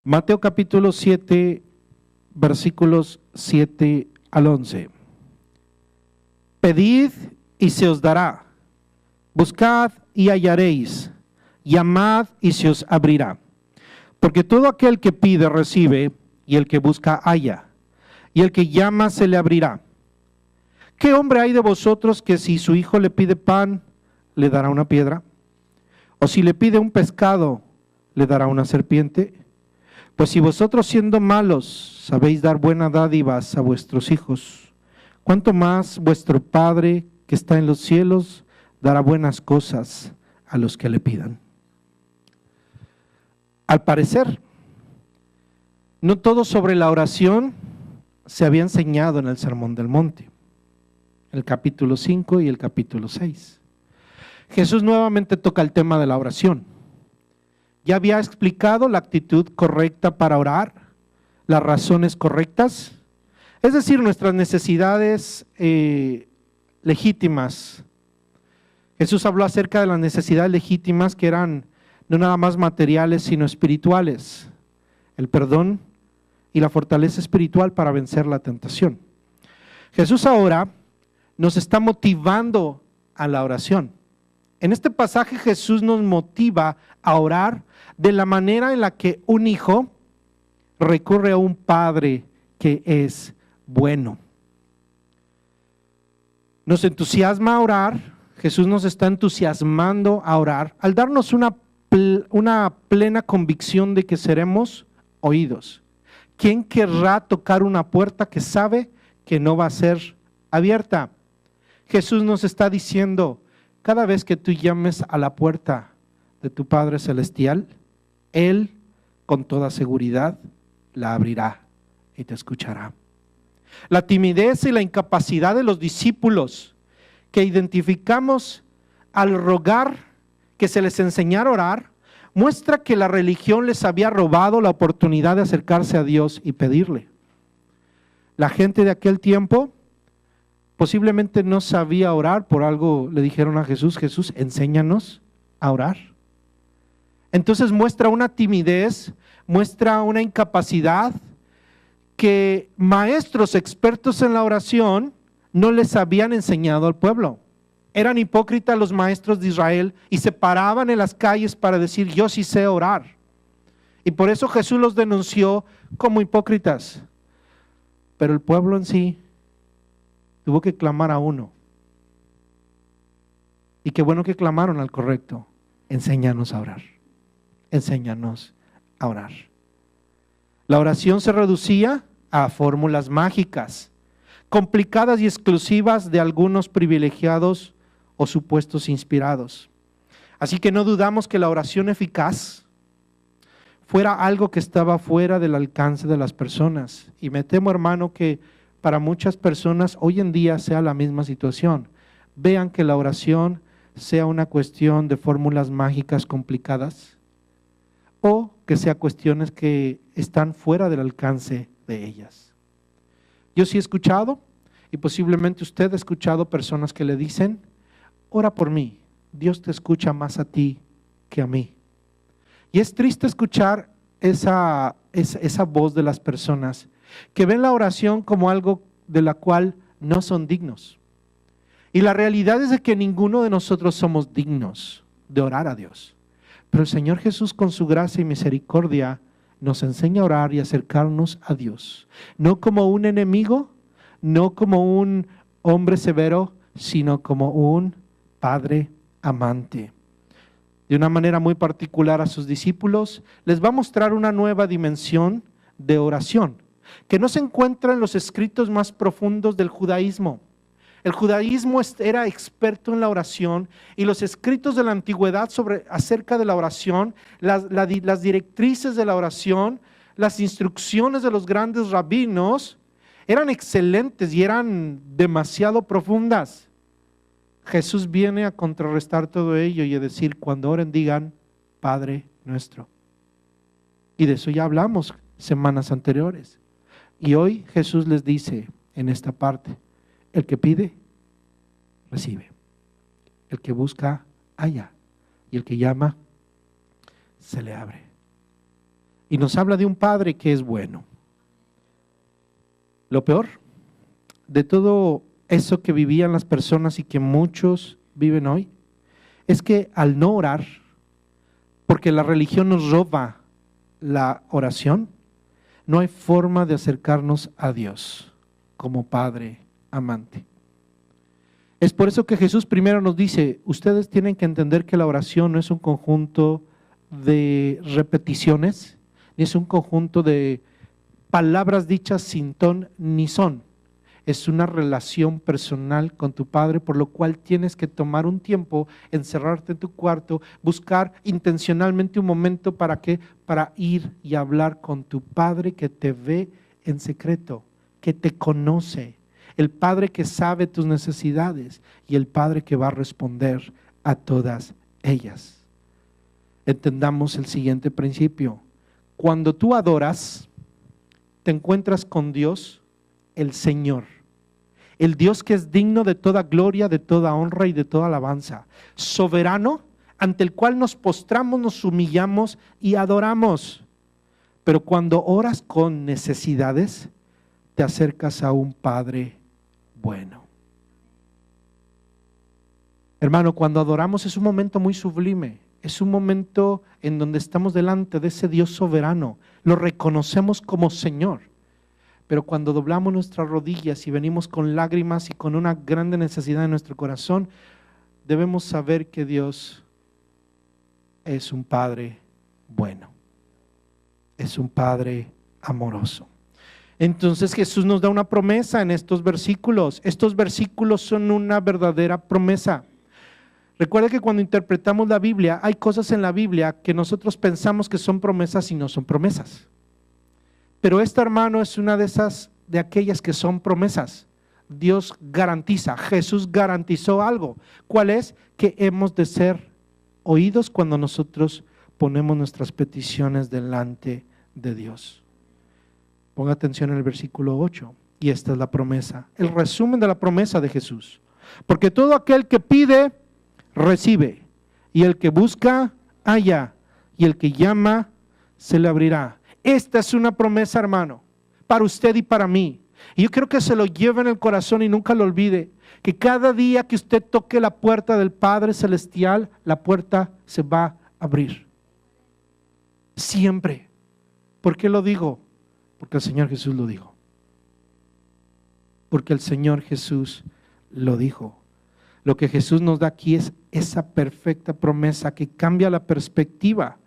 Mateo capítulo 7, versículos 7 al 11. Pedid y se os dará, buscad y hallaréis, llamad y se os abrirá. Porque todo aquel que pide recibe, y el que busca halla, y el que llama se le abrirá. ¿Qué hombre hay de vosotros que si su hijo le pide pan, le dará una piedra? ¿O si le pide un pescado, le dará una serpiente? Pues si vosotros siendo malos sabéis dar buenas dádivas a vuestros hijos, ¿cuánto más vuestro Padre que está en los cielos dará buenas cosas a los que le pidan? Al parecer, no todo sobre la oración se había enseñado en el Sermón del Monte, el capítulo 5 y el capítulo 6. Jesús nuevamente toca el tema de la oración. Ya había explicado la actitud correcta para orar, las razones correctas, es decir, nuestras necesidades legítimas. Jesús habló acerca de las necesidades legítimas que eran no nada más materiales, sino espirituales, el perdón y la fortaleza espiritual para vencer la tentación. Jesús ahora nos está motivando a la oración. En este pasaje Jesús nos motiva a orar de la manera en la que un hijo recurre a un padre que es bueno. Nos entusiasma a orar, Jesús nos está entusiasmando a orar al darnos una plena convicción de que seremos oídos. ¿Quién querrá tocar una puerta que sabe que no va a ser abierta? Jesús nos está diciendo, cada vez que tú llames a la puerta de tu Padre Celestial, Él con toda seguridad la abrirá y te escuchará. La timidez y la incapacidad de los discípulos que identificamos al rogar que se les enseñara a orar, muestra que la religión les había robado la oportunidad de acercarse a Dios y pedirle. La gente de aquel tiempo posiblemente no sabía orar, por algo le dijeron a Jesús, Jesús, enséñanos a orar. Entonces muestra una timidez, muestra una incapacidad que maestros expertos en la oración no les habían enseñado al pueblo. Eran hipócritas los maestros de Israel y se paraban en las calles para decir, yo sí sé orar. Y por eso Jesús los denunció como hipócritas. Pero el pueblo en sí tuvo que clamar a uno. Y qué bueno que clamaron al correcto. Enséñanos a orar. Enséñanos a orar. La oración se reducía a fórmulas mágicas, complicadas y exclusivas de algunos privilegiados o supuestos inspirados. Así que no dudamos que la oración eficaz fuera algo que estaba fuera del alcance de las personas. Y me temo, hermano, que para muchas personas hoy en día sea la misma situación. Vean que la oración sea una cuestión de fórmulas mágicas complicadas o que sea cuestiones que están fuera del alcance de ellas. Yo sí he escuchado, y posiblemente usted ha escuchado personas que le dicen, ora por mí, Dios te escucha más a ti que a mí. Y es triste escuchar esa voz de las personas que ven la oración como algo de la cual no son dignos. Y la realidad es de que ninguno de nosotros somos dignos de orar a Dios. Pero el Señor Jesús, con su gracia y misericordia, nos enseña a orar y acercarnos a Dios. No como un enemigo, no como un hombre severo, sino como un Padre amante. De una manera muy particular a sus discípulos, les va a mostrar una nueva dimensión de oración, que no se encuentra en los escritos más profundos del judaísmo. El judaísmo era experto en la oración y los escritos de la antigüedad acerca de la oración, las directrices de la oración, las instrucciones de los grandes rabinos eran excelentes y eran demasiado profundas. Jesús viene a contrarrestar todo ello y a decir, cuando oren digan, Padre nuestro. Y de eso ya hablamos semanas anteriores. Y hoy Jesús les dice en esta parte, el que pide, recibe. El que busca, halla. Y el que llama, se le abre. y nos habla de un Padre que es bueno. Lo peor de todo eso que vivían las personas y que muchos viven hoy, es que al no orar, porque la religión nos roba la oración, no hay forma de acercarnos a Dios como Padre amante. Es por eso que Jesús primero nos dice, ustedes tienen que entender que la oración no es un conjunto de repeticiones, ni es un conjunto de palabras dichas sin ton ni son. Es una relación personal con tu Padre, por lo cual tienes que tomar un tiempo, encerrarte en tu cuarto, buscar intencionalmente un momento para ir y hablar con tu Padre que te ve en secreto, que te conoce, el Padre que sabe tus necesidades y el Padre que va a responder a todas ellas. Entendamos el siguiente principio. Cuando tú adoras, te encuentras con Dios, el Señor. El Dios que es digno de toda gloria, de toda honra y de toda alabanza. Soberano, ante el cual nos postramos, nos humillamos y adoramos. Pero cuando oras con necesidades, te acercas a un Padre bueno. Hermano, cuando adoramos es un momento muy sublime. Es un momento en donde estamos delante de ese Dios soberano. Lo reconocemos como Señor. Pero cuando doblamos nuestras rodillas y venimos con lágrimas y con una grande necesidad en nuestro corazón, debemos saber que Dios es un Padre bueno, es un Padre amoroso. Entonces Jesús nos da una promesa en estos versículos. Estos versículos son una verdadera promesa. Recuerda que cuando interpretamos la Biblia, hay cosas en la Biblia que nosotros pensamos que son promesas y no son promesas. Pero esta, hermano, es una de aquellas que son promesas. Dios garantiza, Jesús garantizó algo. ¿Cuál es? Que hemos de ser oídos cuando nosotros ponemos nuestras peticiones delante de Dios. Ponga atención en el versículo 8, y esta es la promesa, el resumen de la promesa de Jesús. Porque todo aquel que pide, recibe, y el que busca, halla, y el que llama, se le abrirá. Esta es una promesa, hermano, para usted y para mí. Y yo creo que se lo lleve en el corazón y nunca lo olvide, que cada día que usted toque la puerta del Padre Celestial, la puerta se va a abrir. Siempre. ¿Por qué lo digo? Porque el Señor Jesús lo dijo. Porque el Señor Jesús lo dijo. Lo que Jesús nos da aquí es esa perfecta promesa que cambia la perspectiva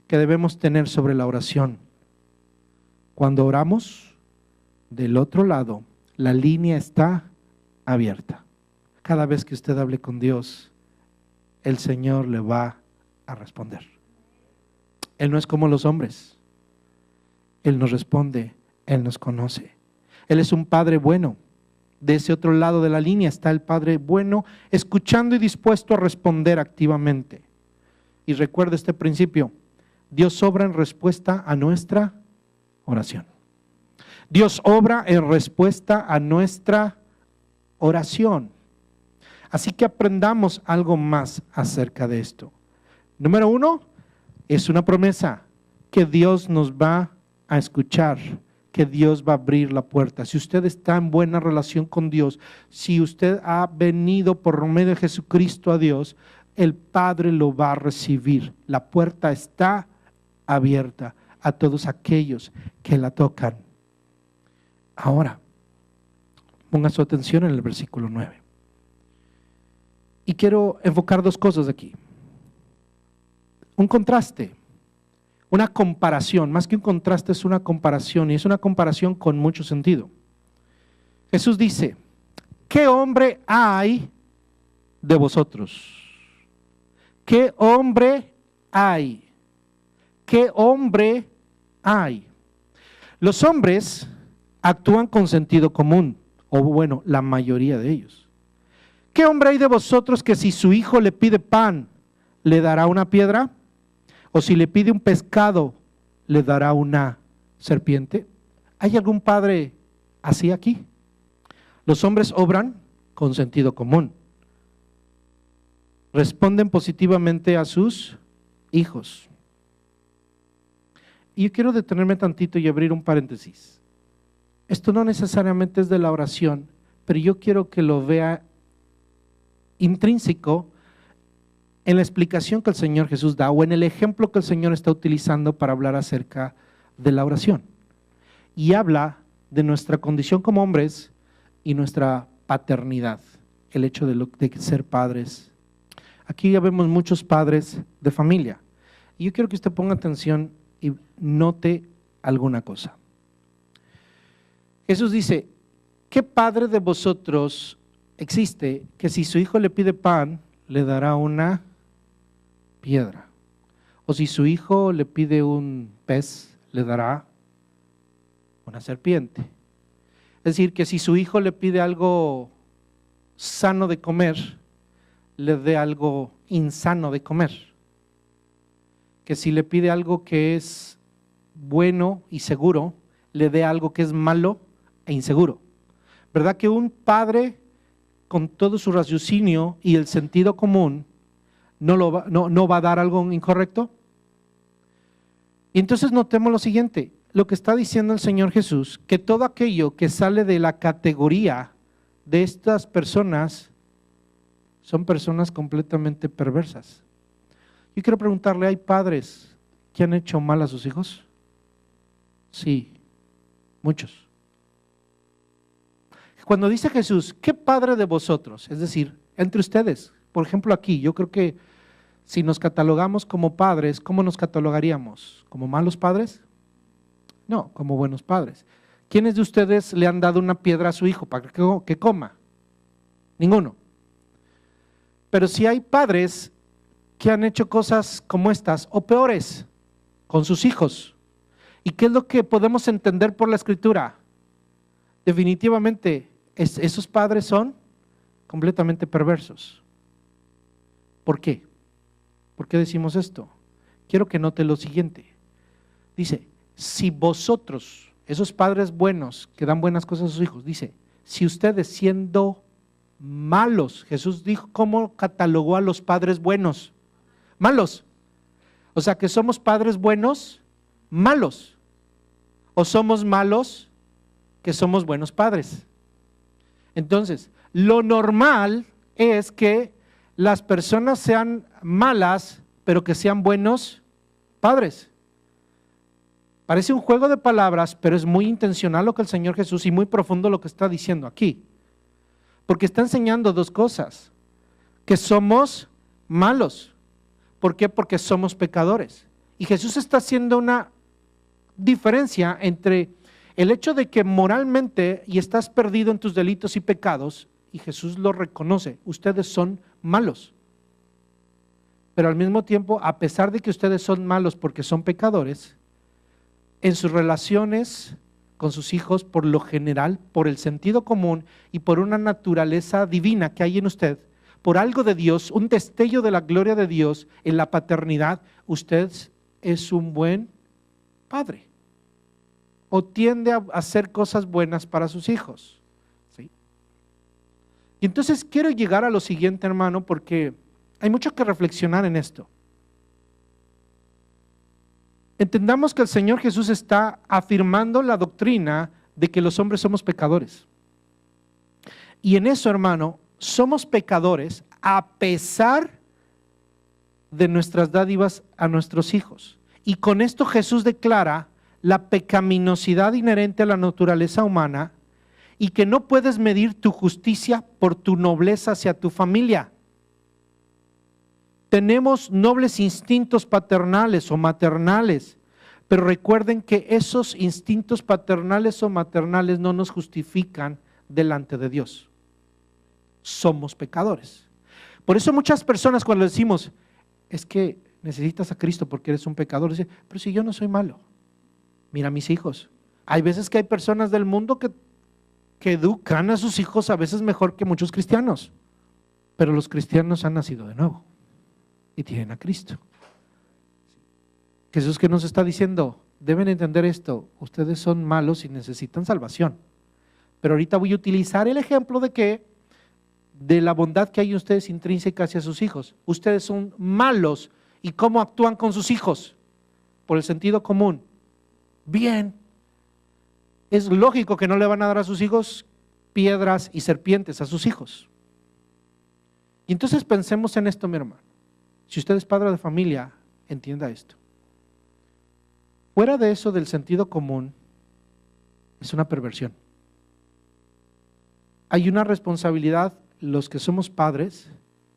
que debemos tener sobre la oración. Cuando oramos, del otro lado, la línea está abierta. Cada vez que usted hable con Dios, el Señor le va a responder. Él no es como los hombres. Él nos responde, Él nos conoce. Él es un Padre bueno. De ese otro lado de la línea está el Padre bueno, escuchando y dispuesto a responder activamente. Y recuerda este principio, Dios obra en respuesta a nuestra oración. Dios obra en respuesta a nuestra oración. Así que aprendamos algo más acerca de esto. Número 1, es una promesa que Dios nos va a escuchar, que Dios va a abrir la puerta. Si usted está en buena relación con Dios, si usted ha venido por medio de Jesucristo a Dios, el Padre lo va a recibir. La puerta está abierta a todos aquellos que la tocan. Ahora, ponga su atención en el versículo 9. Y quiero enfocar dos cosas aquí. Un contraste, una comparación, más que un contraste es una comparación, y es una comparación con mucho sentido. Jesús dice, ¿qué hombre hay de vosotros? ¿Qué hombre hay? ¿Qué hombre hay? Los hombres actúan con sentido común, o bueno, la mayoría de ellos. ¿Qué hombre hay de vosotros que si su hijo le pide pan, le dará una piedra? ¿O si le pide un pescado, le dará una serpiente? ¿Hay algún padre así aquí? Los hombres obran con sentido común. Responden positivamente a sus hijos. Y yo quiero detenerme tantito y abrir un paréntesis. Esto no necesariamente es de la oración, pero yo quiero que lo vea intrínseco en la explicación que el Señor Jesús da o en el ejemplo que el Señor está utilizando para hablar acerca de la oración. Y habla de nuestra condición como hombres y nuestra paternidad, el hecho de ser padres. Aquí ya vemos muchos padres de familia. Y yo quiero que usted ponga atención y note alguna cosa. Jesús dice, ¿qué padre de vosotros existe que si su hijo le pide pan, le dará una piedra? O si su hijo le pide un pez, le dará una serpiente. Es decir, que si su hijo le pide algo sano de comer, le dé algo insano de comer. Que si le pide algo que es bueno y seguro, le dé algo que es malo e inseguro. ¿Verdad que un padre con todo su raciocinio y el sentido común no va a dar algo incorrecto? Y entonces notemos lo siguiente, lo que está diciendo el Señor Jesús, que todo aquello que sale de la categoría de estas personas son personas completamente perversas. Yo quiero preguntarle, ¿hay padres que han hecho mal a sus hijos? Sí, muchos. Cuando dice Jesús, ¿qué padre de vosotros? Es decir, entre ustedes, por ejemplo aquí, yo creo que si nos catalogamos como padres, ¿cómo nos catalogaríamos? ¿Como malos padres? No, como buenos padres. ¿Quiénes de ustedes le han dado una piedra a su hijo para que coma? Ninguno. Pero si hay padres que han hecho cosas como estas o peores con sus hijos, ¿y qué es lo que podemos entender por la Escritura? Definitivamente, esos padres son completamente perversos. ¿Por qué? ¿Por qué decimos esto? Quiero que note lo siguiente. Dice, si vosotros, esos padres buenos que dan buenas cosas a sus hijos, dice, si ustedes siendo malos, Jesús dijo, ¿cómo catalogó a los padres buenos? Malos. O sea que somos padres buenos, malos. O somos malos, que somos buenos padres. Entonces, lo normal es que las personas sean malas, pero que sean buenos padres. Parece un juego de palabras, pero es muy intencional lo que el Señor Jesús y muy profundo lo que está diciendo aquí. Porque está enseñando dos cosas, que somos malos. ¿Por qué? Porque somos pecadores. Y Jesús está haciendo una diferencia entre el hecho de que moralmente y estás perdido en tus delitos y pecados, y Jesús lo reconoce, ustedes son malos. Pero al mismo tiempo, a pesar de que ustedes son malos porque son pecadores, en sus relaciones con sus hijos, por lo general, por el sentido común y por una naturaleza divina que hay en usted, por algo de Dios, un destello de la gloria de Dios en la paternidad, usted es un buen padre o tiende a hacer cosas buenas para sus hijos. ¿Sí? Y entonces quiero llegar a lo siguiente, hermano, porque hay mucho que reflexionar en esto. Entendamos que el Señor Jesús está afirmando la doctrina de que los hombres somos pecadores. Y en eso, hermano, somos pecadores a pesar de nuestras dádivas a nuestros hijos. Y con esto Jesús declara la pecaminosidad inherente a la naturaleza humana y que no puedes medir tu justicia por tu nobleza hacia tu familia. Tenemos nobles instintos paternales o maternales, pero recuerden que esos instintos paternales o maternales no nos justifican delante de Dios. Somos pecadores. Por eso muchas personas cuando decimos, es que necesitas a Cristo porque eres un pecador, dicen, pero si yo no soy malo, mira a mis hijos. Hay veces que hay personas del mundo que educan a sus hijos a veces mejor que muchos cristianos, pero los cristianos han nacido de nuevo y tienen a Cristo. Jesús que nos está diciendo, deben entender esto, ustedes son malos y necesitan salvación. Pero ahorita voy a utilizar el ejemplo de la bondad que hay en ustedes intrínseca hacia sus hijos. Ustedes son malos. ¿Y cómo actúan con sus hijos? Por el sentido común. bien. Es lógico que no le van a dar a sus hijos piedras y serpientes a sus hijos. Y entonces pensemos en esto, mi hermano. Si usted es padre de familia, entienda esto. Fuera de eso del sentido común, es una perversión. Hay una responsabilidad, los que somos padres,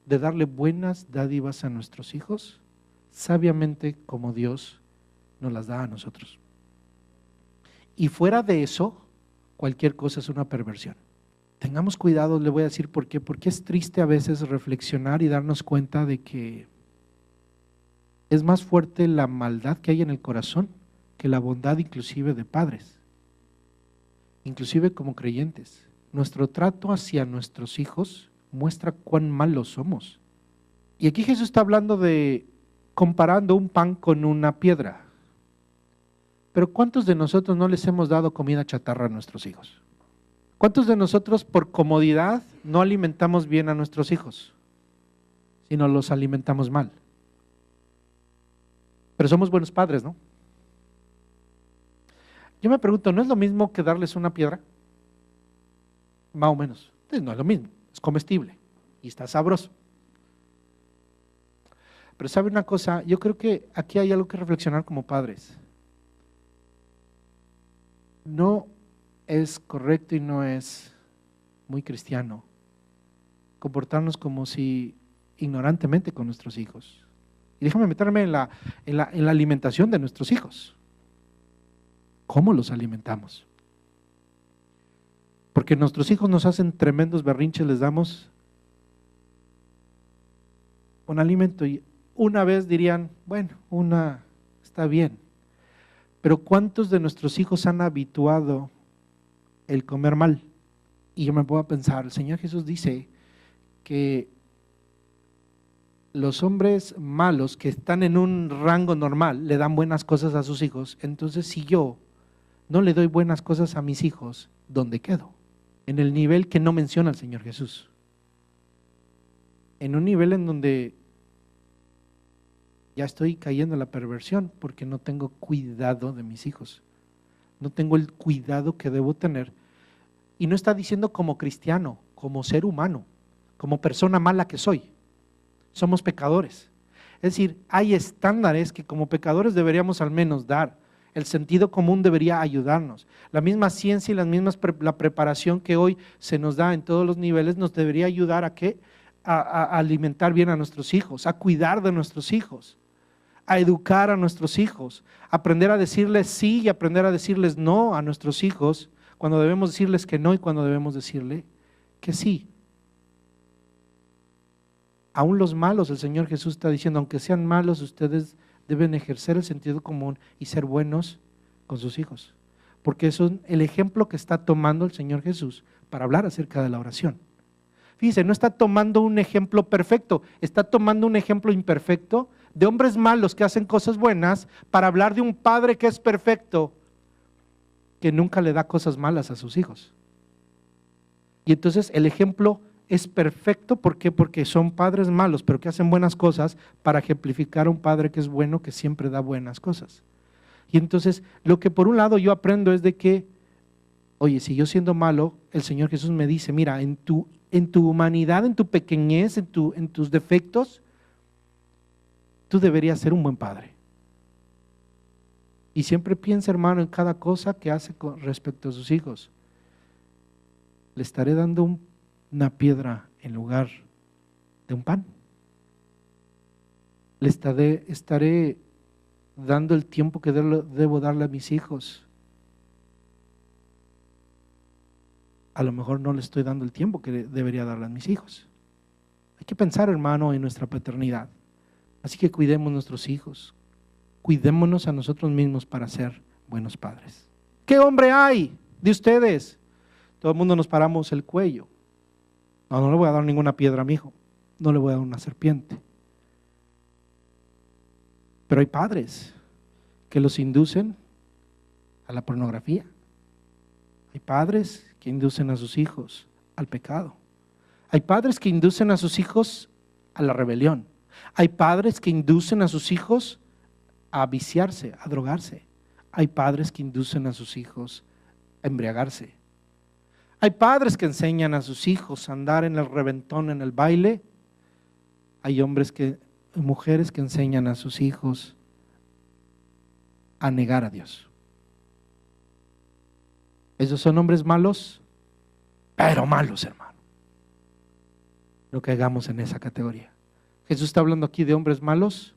de darle buenas dádivas a nuestros hijos, sabiamente como Dios nos las da a nosotros. Y fuera de eso, cualquier cosa es una perversión. Tengamos cuidado, le voy a decir por qué. Porque es triste a veces reflexionar y darnos cuenta de que es más fuerte la maldad que hay en el corazón que la bondad inclusive de padres, inclusive como creyentes. Nuestro trato hacia nuestros hijos muestra cuán malos somos. Y aquí Jesús está hablando de comparando un pan con una piedra. Pero ¿cuántos de nosotros no les hemos dado comida chatarra a nuestros hijos? ¿Cuántos de nosotros por comodidad no alimentamos bien a nuestros hijos, sino los alimentamos mal? Pero somos buenos padres, ¿no? Yo me pregunto, ¿no es lo mismo que darles una piedra? Más o menos. No es lo mismo, es comestible y está sabroso. Pero ¿sabe una cosa? Yo creo que aquí hay algo que reflexionar como padres. No es correcto y no es muy cristiano comportarnos como si ignorantemente con nuestros hijos. Y déjame meterme en la alimentación de nuestros hijos. ¿Cómo los alimentamos? Porque nuestros hijos nos hacen tremendos berrinches, les damos un alimento y una vez dirían, bueno, una está bien. Pero ¿cuántos de nuestros hijos han habituado el comer mal? Y yo me puedo pensar, el Señor Jesús dice que los hombres malos que están en un rango normal le dan buenas cosas a sus hijos. Entonces, si yo no le doy buenas cosas a mis hijos, ¿dónde quedo? En el nivel que no menciona el Señor Jesús. En un nivel en donde ya estoy cayendo en la perversión porque no tengo cuidado de mis hijos. No tengo el cuidado que debo tener. Y no está diciendo como cristiano, como ser humano, como persona mala que soy. Somos pecadores. Es decir, hay estándares que como pecadores deberíamos al menos dar. El sentido común debería ayudarnos. La misma ciencia y la preparación que hoy se nos da en todos los niveles nos debería ayudar a ¿qué? A alimentar bien a nuestros hijos, a cuidar de nuestros hijos, a educar a nuestros hijos, aprender a decirles sí y aprender a decirles no a nuestros hijos, cuando debemos decirles que no y cuando debemos decirle que sí. Aún los malos, el Señor Jesús está diciendo, aunque sean malos, ustedes deben ejercer el sentido común y ser buenos con sus hijos, porque eso es el ejemplo que está tomando el Señor Jesús para hablar acerca de la oración. Fíjense, no está tomando un ejemplo perfecto, está tomando un ejemplo imperfecto de hombres malos que hacen cosas buenas para hablar de un padre que es perfecto, que nunca le da cosas malas a sus hijos. Y entonces el ejemplo es perfecto, ¿por qué? Porque son padres malos, pero que hacen buenas cosas para ejemplificar a un padre que es bueno, que siempre da buenas cosas. Y entonces, lo que por un lado yo aprendo es de que, oye, si yo siendo malo, el Señor Jesús me dice, mira, en tu humanidad, en tu pequeñez, en tus defectos, tú deberías ser un buen padre. Y siempre piensa, hermano, en cada cosa que hace con respecto a sus hijos. Le estaré dando una piedra en lugar de un pan. Le estaré dando el tiempo que debo darle a mis hijos. A lo mejor no le estoy dando el tiempo que debería darle a mis hijos. Hay que pensar, hermano, en nuestra paternidad. Así que cuidemos nuestros hijos. Cuidémonos a nosotros mismos para ser buenos padres. ¿Qué hombre hay de ustedes? Todo el mundo nos paramos el cuello. No le voy a dar ninguna piedra a mi hijo. No le voy a dar una serpiente. Pero hay padres que los inducen a la pornografía. Hay padres que inducen a sus hijos al pecado. Hay padres que inducen a sus hijos a la rebelión. Hay padres que inducen a sus hijos a viciarse, a drogarse, Hay padres que inducen a sus hijos a embriagarse. Hay padres que enseñan a sus hijos a andar en el reventón, en el baile. Hay mujeres que enseñan a sus hijos a negar a Dios. ¿Esos son hombres malos? Pero malos, hermano. No caigamos en esa categoría. Jesús está hablando aquí de hombres malos,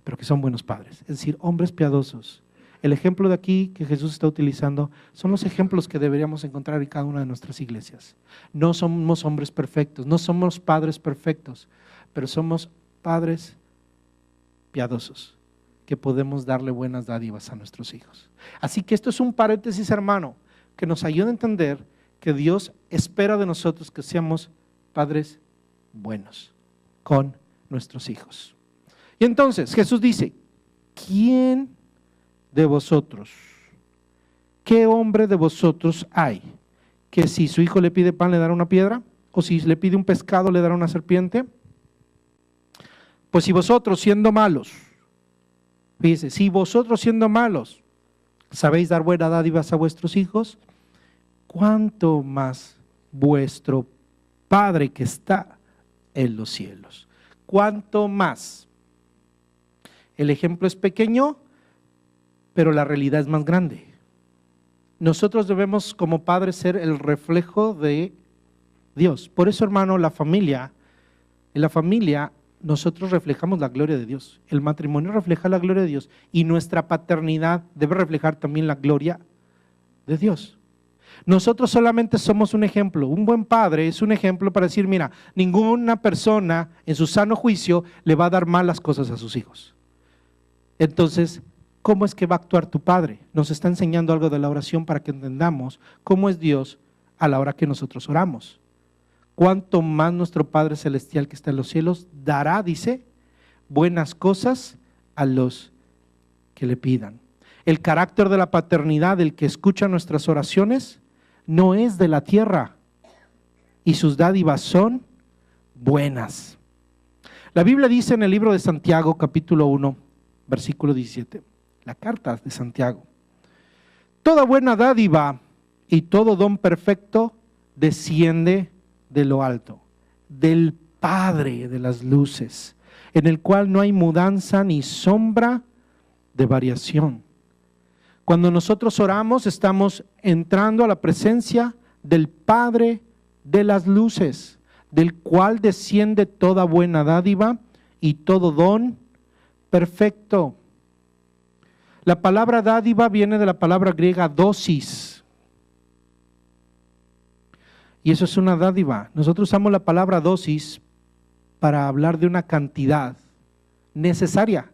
pero que son buenos padres. Es decir, hombres piadosos. El ejemplo de aquí que Jesús está utilizando son los ejemplos que deberíamos encontrar en cada una de nuestras iglesias. No somos hombres perfectos, no somos padres perfectos, pero somos padres piadosos que podemos darle buenas dádivas a nuestros hijos. Así que esto es un paréntesis, hermano, que nos ayuda a entender que Dios espera de nosotros que seamos padres buenos con nuestros hijos. Y entonces Jesús dice, ¿quién de vosotros, qué hombre de vosotros hay que si su hijo le pide pan le dará una piedra? ¿O si le pide un pescado le dará una serpiente? Pues si vosotros siendo malos, fíjese, si vosotros siendo malos sabéis dar buenas dádivas a vuestros hijos, ¿cuánto más vuestro Padre que está en los cielos? ¿Cuánto más? El ejemplo es pequeño, pero la realidad es más grande. Nosotros debemos como padres ser el reflejo de Dios. Por eso, hermano, en la familia nosotros reflejamos la gloria de Dios. El matrimonio refleja la gloria de Dios y nuestra paternidad debe reflejar también la gloria de Dios. Nosotros solamente somos un ejemplo. Un buen padre es un ejemplo para decir, mira, ninguna persona en su sano juicio le va a dar malas cosas a sus hijos. Entonces, ¿cómo es que va a actuar tu padre? Nos está enseñando algo de la oración para que entendamos cómo es Dios a la hora que nosotros oramos. Cuánto más nuestro Padre Celestial que está en los cielos dará, dice, buenas cosas a los que le pidan. El carácter de la paternidad del que escucha nuestras oraciones no es de la tierra y sus dádivas son buenas. La Biblia dice en el libro de Santiago, capítulo 1, versículo 17, la carta de Santiago: toda buena dádiva y todo don perfecto desciende de lo alto, del Padre de las luces, en el cual no hay mudanza ni sombra de variación. Cuando nosotros oramos, estamos entrando a la presencia del Padre de las luces, del cual desciende toda buena dádiva y todo don perfecto. La palabra dádiva viene de la palabra griega dosis. Y eso es una dádiva. Nosotros usamos la palabra dosis para hablar de una cantidad necesaria.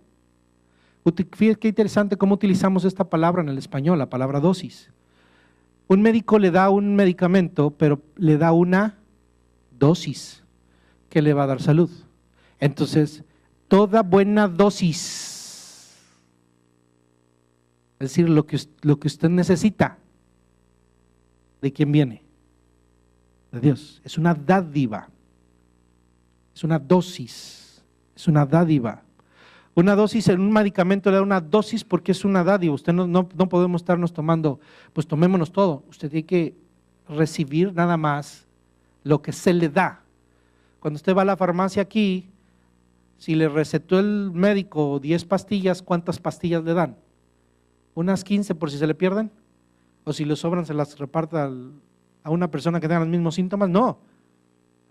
Fíjate qué interesante cómo utilizamos esta palabra en el español, la palabra dosis. Un médico le da un medicamento, pero le da una dosis que le va a dar salud. Entonces, toda buena dosis, es decir, lo que usted necesita, ¿de quién viene? De Dios. Es una dádiva, es una dosis, es una dádiva. Una dosis en un medicamento le da una dosis porque es una dádiva. Usted no podemos estarnos tomando, pues tomémonos todo. Usted tiene que recibir nada más lo que se le da. Cuando usted va a la farmacia aquí, si le recetó el médico 10 pastillas, ¿cuántas pastillas le dan? Unas 15 por si se le pierden. O si le sobran se las reparta a una persona que tenga los mismos síntomas. No,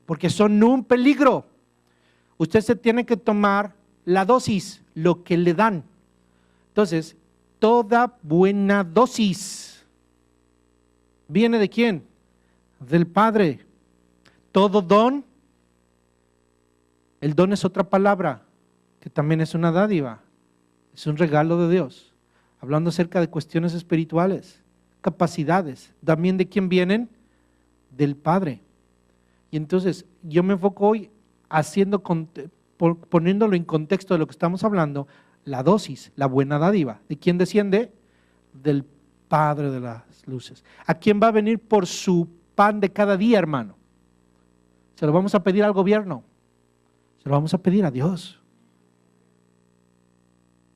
porque son un peligro. Usted se tiene que tomar la dosis, lo que le dan. Entonces, toda buena dosis viene ¿de quién? Del Padre. Todo don, el don es otra palabra que también es una dádiva, es un regalo de Dios, hablando acerca de cuestiones espirituales, capacidades, también ¿de quién vienen? Del Padre. Y entonces yo me enfoco hoy poniéndolo en contexto de lo que estamos hablando, la dosis, la buena dádiva. ¿De quién desciende? Del Padre de las luces. ¿A quién va a venir por su pan de cada día, hermano? ¿Se lo vamos a pedir al gobierno? Se lo vamos a pedir a Dios.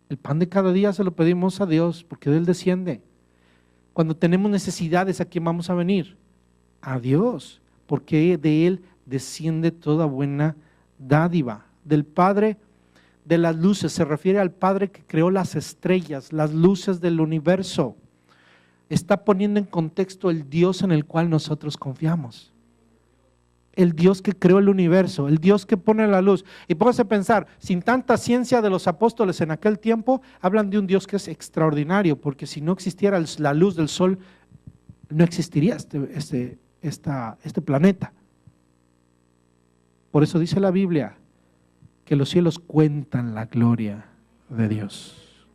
El pan de cada día se lo pedimos a Dios porque de Él desciende. Cuando tenemos necesidades, ¿a quién vamos a venir? A Dios, porque de Él desciende toda buena dádiva. Del Padre de las luces, se refiere al Padre que creó las estrellas, las luces del universo. Está poniendo en contexto el Dios en el cual nosotros confiamos. El Dios que creó el universo, el Dios que pone la luz. Y póngase a pensar, sin tanta ciencia de los apóstoles en aquel tiempo, hablan de un Dios que es extraordinario, porque si no existiera la luz del sol, no existiría este planeta. Por eso dice la Biblia que los cielos cuentan la gloria de Dios.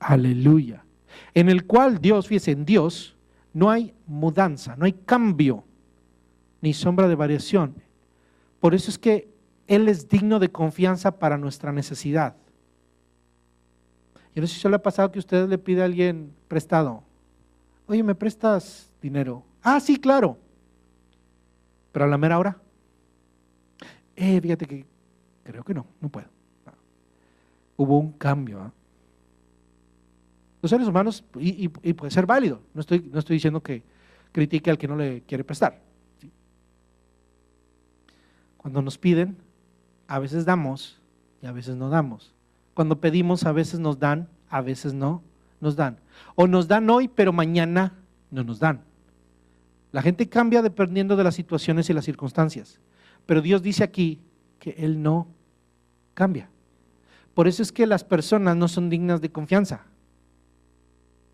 Aleluya. En el cual Dios, fíjense, en Dios no hay mudanza, no hay cambio, ni sombra de variación. Por eso es que Él es digno de confianza para nuestra necesidad. Yo no sé si se le ha pasado que usted le pide a alguien prestado. Oye, ¿me prestas dinero? Ah, sí, claro. Pero a la mera hora, fíjate que creo que no puedo. Hubo un cambio. Los seres humanos, y puede ser válido, no estoy diciendo que critique al que no le quiere prestar. ¿Sí? Cuando nos piden, a veces damos y a veces no damos. Cuando pedimos, a veces nos dan, a veces no nos dan. O nos dan hoy, pero mañana no nos dan. La gente cambia dependiendo de las situaciones y las circunstancias. Pero Dios dice aquí que Él no cambia. Por eso es que las personas no son dignas de confianza.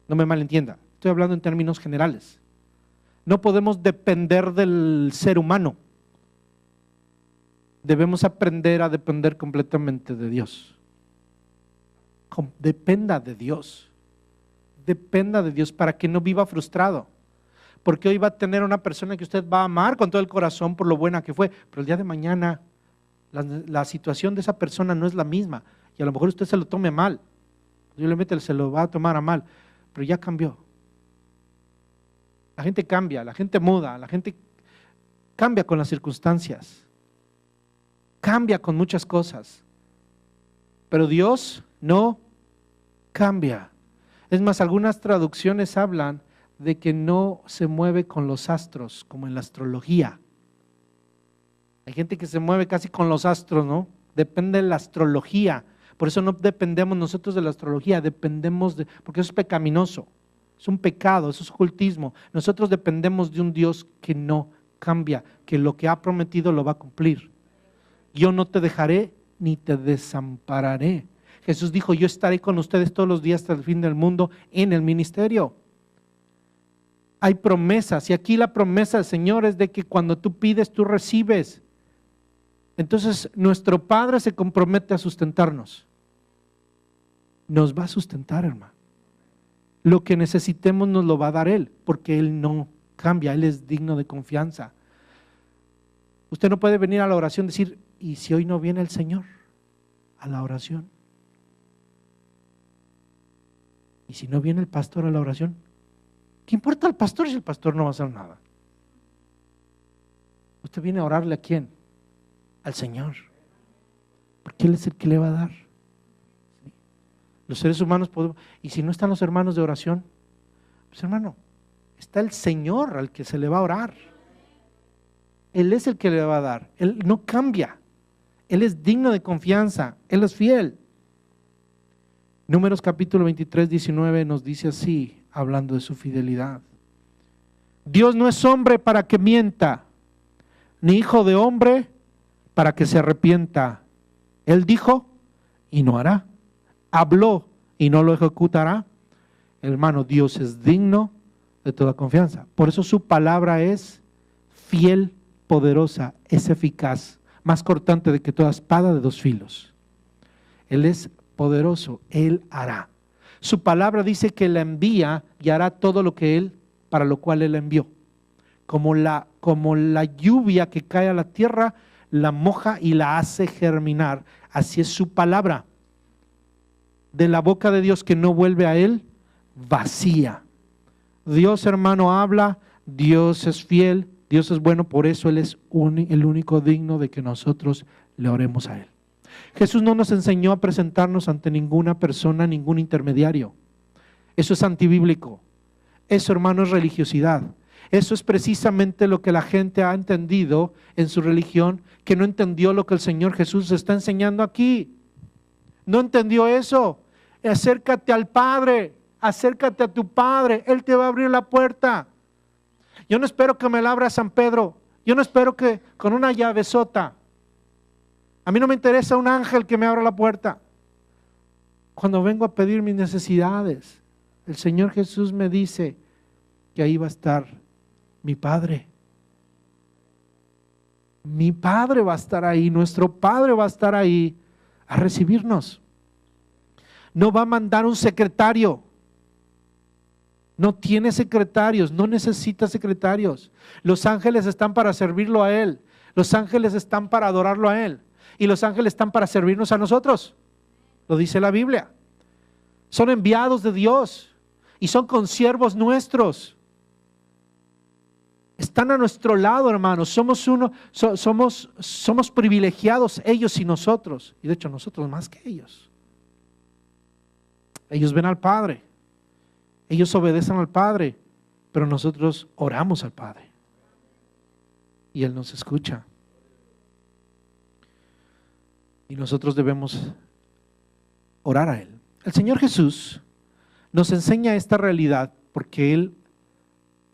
No me malentienda, estoy hablando en términos generales. No podemos depender del ser humano. Debemos aprender a depender completamente de Dios. Dependa de Dios. Dependa de Dios para que no viva frustrado. Porque hoy va a tener una persona que usted va a amar con todo el corazón por lo buena que fue, pero el día de mañana la situación de esa persona no es la misma y a lo mejor usted se lo tome mal. Posiblemente se lo va a tomar a mal, pero ya cambió. La gente cambia, la gente muda, la gente cambia con las circunstancias, cambia con muchas cosas, pero Dios no cambia. Es más, algunas traducciones hablan de que no se mueve con los astros, como en la astrología. Hay gente que se mueve casi con los astros, ¿no? Depende de la astrología. Por eso no dependemos nosotros de la astrología, dependemos porque eso es pecaminoso, es un pecado, eso es ocultismo. Nosotros dependemos de un Dios que no cambia, que lo que ha prometido lo va a cumplir. Yo no te dejaré ni te desampararé. Jesús dijo, yo estaré con ustedes todos los días hasta el fin del mundo en el ministerio. Hay promesas, y aquí la promesa del Señor es de que cuando tú pides, tú recibes. Entonces nuestro Padre se compromete a sustentarnos. Nos va a sustentar, hermano. Lo que necesitemos nos lo va a dar Él, porque Él no cambia, Él es digno de confianza. Usted no puede venir a la oración y decir, ¿y si hoy no viene el Señor a la oración? ¿Y si no viene el pastor a la oración? ¿Qué importa el pastor si el pastor no va a hacer nada? Usted viene a orarle ¿a quién? Al Señor, porque Él es el que le va a dar. ¿Sí? Los seres humanos podemos, y si no están los hermanos de oración, pues hermano, está el Señor al que se le va a orar. Él es el que le va a dar, Él no cambia, Él es digno de confianza, Él es fiel. Números capítulo 23, 19 nos dice así, hablando de su fidelidad. Dios no es hombre para que mienta, ni hijo de hombre para que se arrepienta. Él dijo y no hará, habló y no lo ejecutará. Hermano, Dios es digno de toda confianza. Por eso su palabra es fiel, poderosa, es eficaz, más cortante de que toda espada de dos filos. Él es poderoso, Él hará. Su palabra dice que la envía y hará todo lo que Él, para lo cual Él la envió. Como la lluvia que cae a la tierra, la moja y la hace germinar. Así es su palabra. De la boca de Dios que no vuelve a Él, vacía. Dios, hermano, habla, Dios es fiel, Dios es bueno, por eso Él es el único digno de que nosotros le oremos a Él. Jesús no nos enseñó a presentarnos ante ninguna persona, ningún intermediario. Eso es antibíblico. Eso, hermano, es religiosidad. Eso es precisamente lo que la gente ha entendido en su religión, que no entendió lo que el Señor Jesús está enseñando aquí. No entendió eso. Acércate al Padre, acércate a tu Padre, Él te va a abrir la puerta. Yo no espero que me la abra San Pedro, yo no espero que con una llavesota. A mí no me interesa un ángel que me abra la puerta. Cuando vengo a pedir mis necesidades, el Señor Jesús me dice que ahí va a estar mi Padre. Mi Padre va a estar ahí, nuestro Padre va a estar ahí a recibirnos. No va a mandar un secretario. No tiene secretarios, no necesita secretarios. Los ángeles están para servirlo a Él. Los ángeles están para adorarlo a Él. Y los ángeles están para servirnos a nosotros. Lo dice la Biblia. Son enviados de Dios y son consiervos nuestros. Están a nuestro lado, hermanos. Somos privilegiados ellos y nosotros. Y de hecho nosotros más que ellos. Ellos ven al Padre. Ellos obedecen al Padre. Pero nosotros oramos al Padre. Y Él nos escucha. Y nosotros debemos orar a Él. El Señor Jesús nos enseña esta realidad porque Él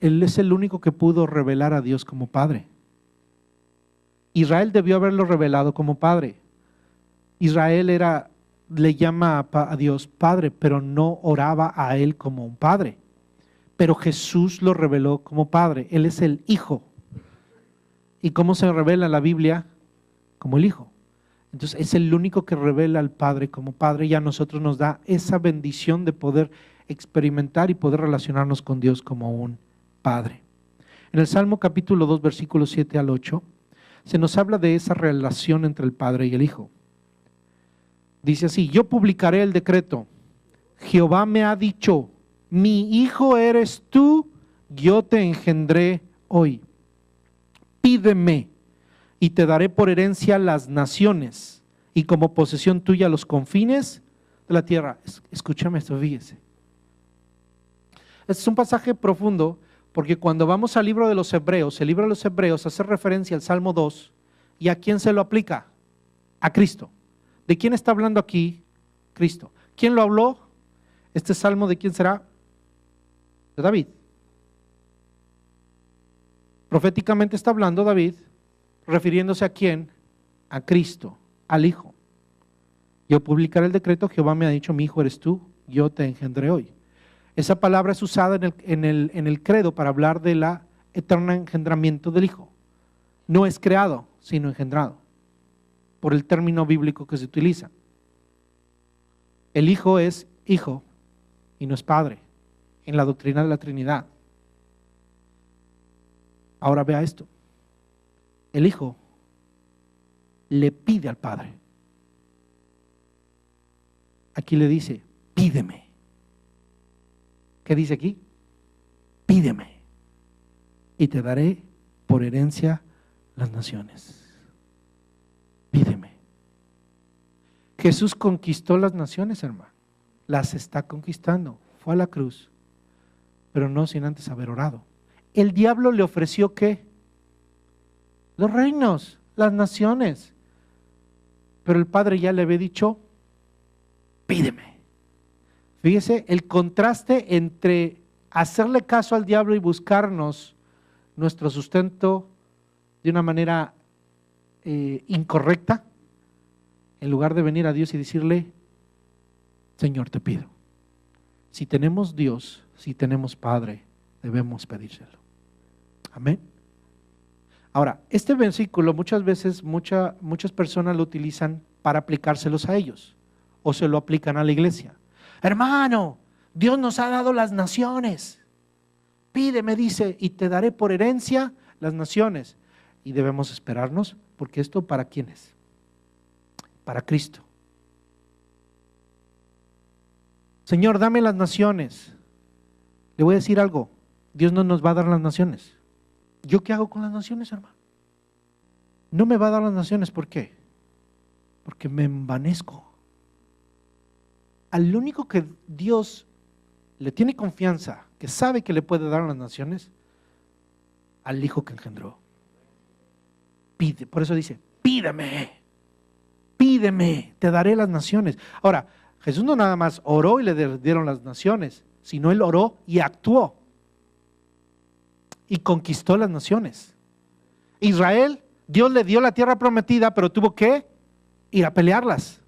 es el único que pudo revelar a Dios como Padre. Israel debió haberlo revelado como Padre. Israel le llama a Dios Padre, pero no oraba a Él como un Padre. Pero Jesús lo reveló como Padre. Él es el Hijo. ¿Y cómo se revela en la Biblia? Como el Hijo. Entonces es el único que revela al Padre como Padre y a nosotros nos da esa bendición de poder experimentar y poder relacionarnos con Dios como un Padre. En el Salmo capítulo 2, versículos 7 al 8, se nos habla de esa relación entre el Padre y el Hijo. Dice así: yo publicaré el decreto. Jehová me ha dicho, mi hijo eres tú, yo te engendré hoy. Pídeme y te daré por herencia las naciones y como posesión tuya los confines de la tierra. Escúchame esto, fíjese. Este es un pasaje profundo porque cuando vamos al libro de los Hebreos, el libro de los Hebreos hace referencia al Salmo 2 y ¿a quién se lo aplica? A Cristo. ¿De quién está hablando aquí? Cristo. ¿Quién lo habló? Este salmo, ¿de quién será? De David. Proféticamente está hablando David, refiriéndose a quién, a Cristo, al Hijo. Yo publicaré el decreto, Jehová me ha dicho, mi hijo eres tú, yo te engendré hoy. Esa palabra es usada en el credo para hablar de la eterno engendramiento del Hijo. No es creado, sino engendrado, por el término bíblico que se utiliza. El Hijo es Hijo y no es Padre, en la doctrina de la Trinidad. Ahora vea esto. El Hijo le pide al Padre. Aquí le dice, pídeme. ¿Qué dice aquí? Pídeme y te daré por herencia las naciones. Pídeme. Jesús conquistó las naciones, hermano. Las está conquistando. Fue a la cruz, pero no sin antes haber orado. El diablo le ofreció ¿qué? Los reinos, las naciones. Pero el Padre ya le había dicho, pídeme. Fíjese el contraste entre hacerle caso al diablo y buscarnos nuestro sustento de una manera incorrecta, en lugar de venir a Dios y decirle, Señor, te pido. Si tenemos Dios, si tenemos Padre, debemos pedírselo. Amén. Ahora, este versículo muchas veces muchas personas lo utilizan para aplicárselos a ellos o se lo aplican a la iglesia. Hermano, Dios nos ha dado las naciones. Pídeme, dice, y te daré por herencia las naciones. Y debemos esperarnos, porque esto ¿para quién es? Para Cristo. Señor, dame las naciones. Le voy a decir algo, Dios no nos va a dar las naciones. ¿Yo qué hago con las naciones, hermano? No me va a dar las naciones, ¿por qué? porque me envanezco. Al único que Dios le tiene confianza, que sabe que le puede dar a las naciones, al Hijo que engendró. Pide, por eso dice, pídeme, te daré las naciones. Ahora, Jesús no nada más oró y le dieron las naciones, sino Él oró y actuó. Y conquistó las naciones. Israel, Dios le dio la tierra prometida, pero tuvo que ir a pelearlas.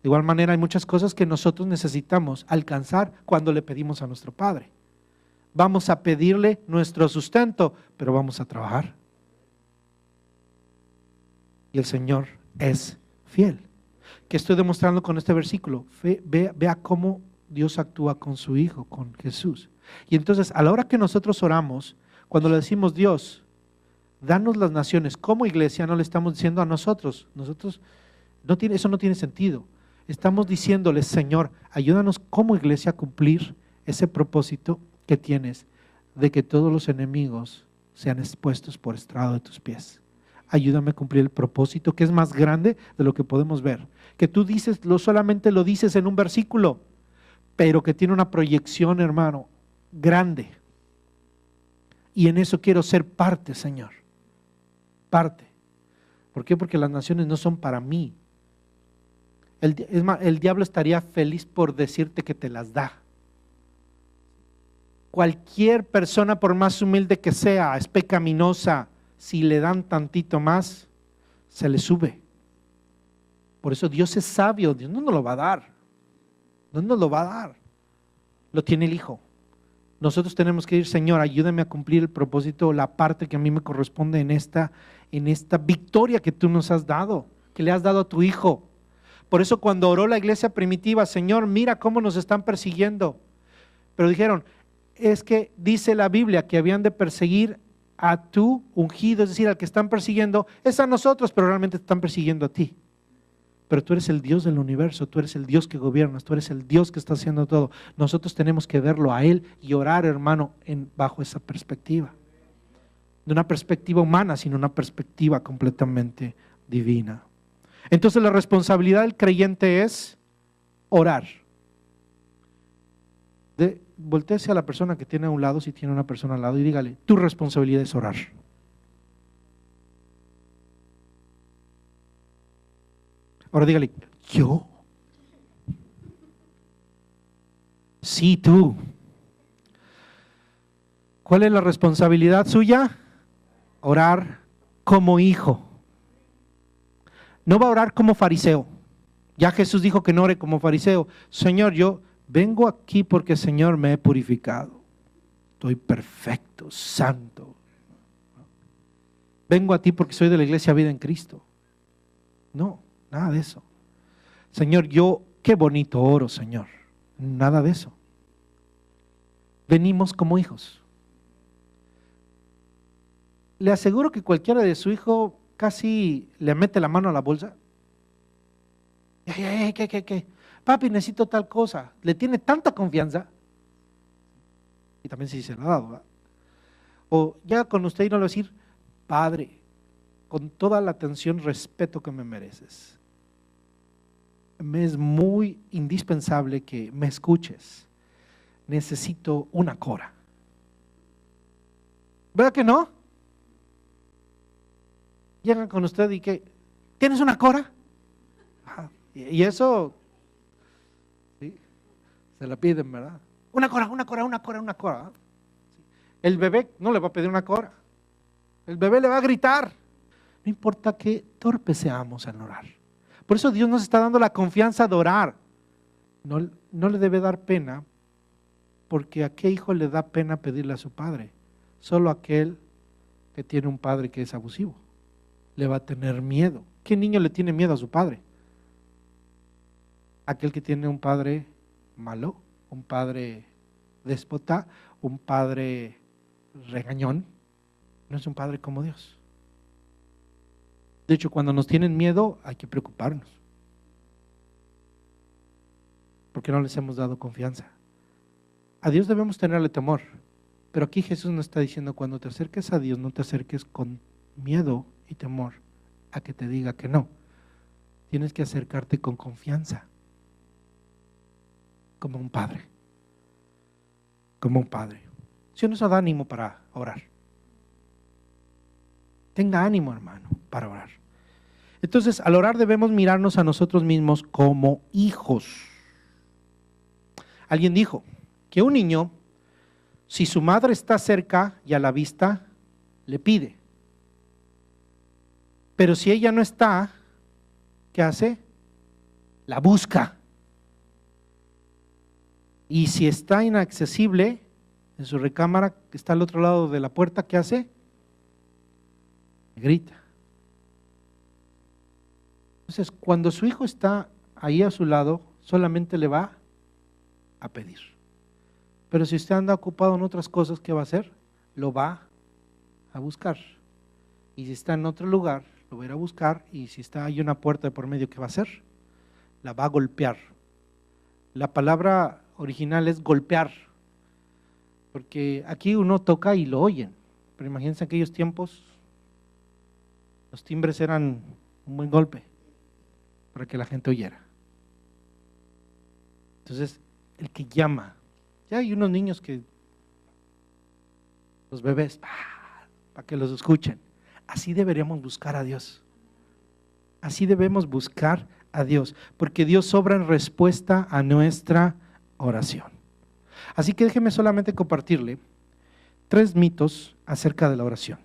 De igual manera hay muchas cosas que nosotros necesitamos alcanzar cuando le pedimos a nuestro Padre. Vamos a pedirle nuestro sustento, pero vamos a trabajar. Y el Señor es fiel. ¿Qué estoy demostrando con este versículo? Vea cómo Dios actúa con su Hijo, con Jesús. Y entonces, a la hora que nosotros oramos, cuando le decimos Dios, danos las naciones, como iglesia no le estamos diciendo a nosotros, eso no tiene sentido. Estamos diciéndole, Señor, ayúdanos como iglesia a cumplir ese propósito que tienes de que todos los enemigos sean expuestos por estrado de tus pies. Ayúdame a cumplir el propósito que es más grande de lo que podemos ver. Que tú dices, solamente lo dices en un versículo, pero que tiene una proyección, hermano, grande. Y en eso quiero ser parte, Señor. Parte. ¿Por qué? Porque las naciones no son para mí. Es más, el diablo estaría feliz por decirte que te las da. Cualquier persona, por más humilde que sea, es pecaminosa. Si le dan tantito más, se le sube. Por eso Dios es sabio. Dios no nos lo va a dar. No nos lo va a dar. Lo tiene el Hijo. Nosotros tenemos que ir, Señor, ayúdame a cumplir el propósito, la parte que a mí me corresponde en esta victoria que tú nos has dado, que le has dado a tu Hijo. Por eso cuando oró la iglesia primitiva, Señor, mira cómo nos están persiguiendo. Pero dijeron, es que dice la Biblia que habían de perseguir a tu ungido, es decir, al que están persiguiendo, es a nosotros, pero realmente te están persiguiendo a ti. Pero tú eres el Dios del universo, tú eres el Dios que gobiernas, tú eres el Dios que está haciendo todo. Nosotros tenemos que verlo a Él y orar, hermano, bajo esa perspectiva. De una perspectiva humana, sino una perspectiva completamente divina. Entonces la responsabilidad del creyente es orar. Voltéese a la persona que tiene a un lado, si tiene una persona al lado, y dígale, tu responsabilidad es orar. Ahora dígale, ¿yo? Sí, tú. ¿Cuál es la responsabilidad suya? Orar como hijo. No va a orar como fariseo. Ya Jesús dijo que no ore como fariseo. Señor, yo vengo aquí porque, Señor, me he purificado. Estoy perfecto, santo. Vengo a ti porque soy de la iglesia Vida en Cristo. No, nada de eso. Señor, qué bonito oro, Señor. Nada de eso. Venimos como hijos. Le aseguro que cualquiera de su hijo casi le mete la mano a la bolsa. ¿Qué? Papi, necesito tal cosa. Le tiene tanta confianza. Y también se la ha dado, ¿verdad? O ya con usted y no le va a decir, Padre, con toda la atención y respeto que me mereces, me es muy indispensable que me escuches. Necesito una cora. ¿Verdad que no? Llegan con usted y que, ¿tienes una cora? Y eso, sí, se la piden, ¿verdad? Una cora. El bebé no le va a pedir una cora. El bebé le va a gritar. No importa qué torpes seamos en orar. Por eso Dios nos está dando la confianza de orar. No le debe dar pena, porque ¿a qué hijo le da pena pedirle a su padre? Solo aquel que tiene un padre que es abusivo. Le va a tener miedo. ¿Qué niño le tiene miedo a su padre? Aquel que tiene un padre malo, un padre déspota, un padre regañón. No es un padre como Dios. De hecho, cuando nos tienen miedo hay que preocuparnos, porque no les hemos dado confianza. A Dios debemos tenerle temor, pero aquí Jesús nos está diciendo, cuando te acerques a Dios, no te acerques con miedo y temor a que te diga que no. tienes que acercarte con confianza, como un padre. Como un padre. Si uno se da ánimo para orar. Tenga ánimo, hermano, para orar. Entonces, al orar debemos mirarnos a nosotros mismos como hijos. Alguien dijo que un niño, si su madre está cerca y a la vista, le pide. Pero si ella no está, ¿qué hace? La busca. Y si está inaccesible, en su recámara, que está al otro lado de la puerta, ¿qué hace? Grita. Entonces, cuando su hijo está ahí a su lado, solamente le va a pedir. Pero si usted anda ocupado en otras cosas, ¿qué va a hacer? Lo va a buscar. Y si está en otro lugar, lo va a ir a buscar. Y si está ahí una puerta de por medio, ¿qué va a hacer? La va a golpear. La palabra original es golpear, porque aquí uno toca y lo oyen. Pero imagínense aquellos tiempos, los timbres eran un buen golpe para que la gente oyera. Entonces, el que llama, ya hay unos niños que, los bebés, para que los escuchen. Así deberíamos buscar a Dios. Así debemos buscar a Dios, porque Dios obra en respuesta a nuestra oración. Así que déjeme solamente compartirle 3 mitos acerca de la oración.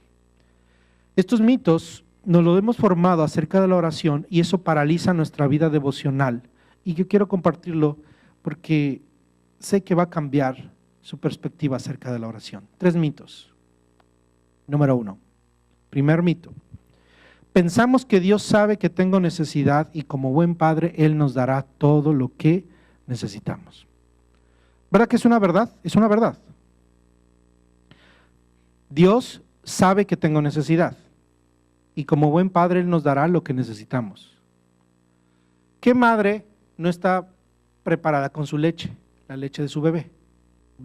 Estos mitos nos los hemos formado acerca de la oración y eso paraliza nuestra vida devocional. Y yo quiero compartirlo porque sé que va a cambiar su perspectiva acerca de la oración. 3 mitos. Número 1. Primer mito. Pensamos que Dios sabe que tengo necesidad y como buen padre Él nos dará todo lo que necesitamos. ¿Verdad que es una verdad? Es una verdad. Dios sabe que tengo necesidad y como buen padre Él nos dará lo que necesitamos. ¿Qué madre no está preparada con su leche, la leche de su bebé?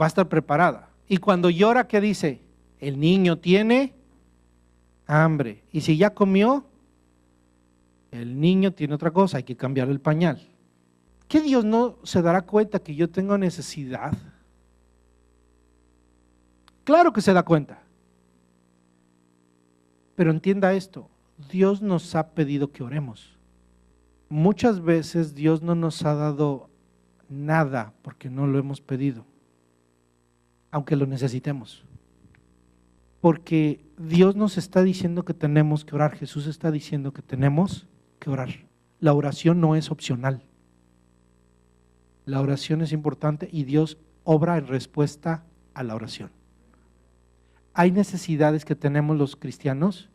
Va a estar preparada. Y cuando llora, ¿qué dice? El niño tiene hambre. Y si ya comió, el niño tiene otra cosa, hay que cambiar el pañal. ¿Qué Dios no se dará cuenta que yo tengo necesidad? Claro que se da cuenta. Pero entienda esto, Dios nos ha pedido que oremos. Muchas veces Dios no nos ha dado nada porque no lo hemos pedido, aunque lo necesitemos. Porque Dios nos está diciendo que tenemos que orar, Jesús está diciendo que tenemos que orar. La oración no es opcional. La oración es importante y Dios obra en respuesta a la oración. Hay necesidades que tenemos los cristianos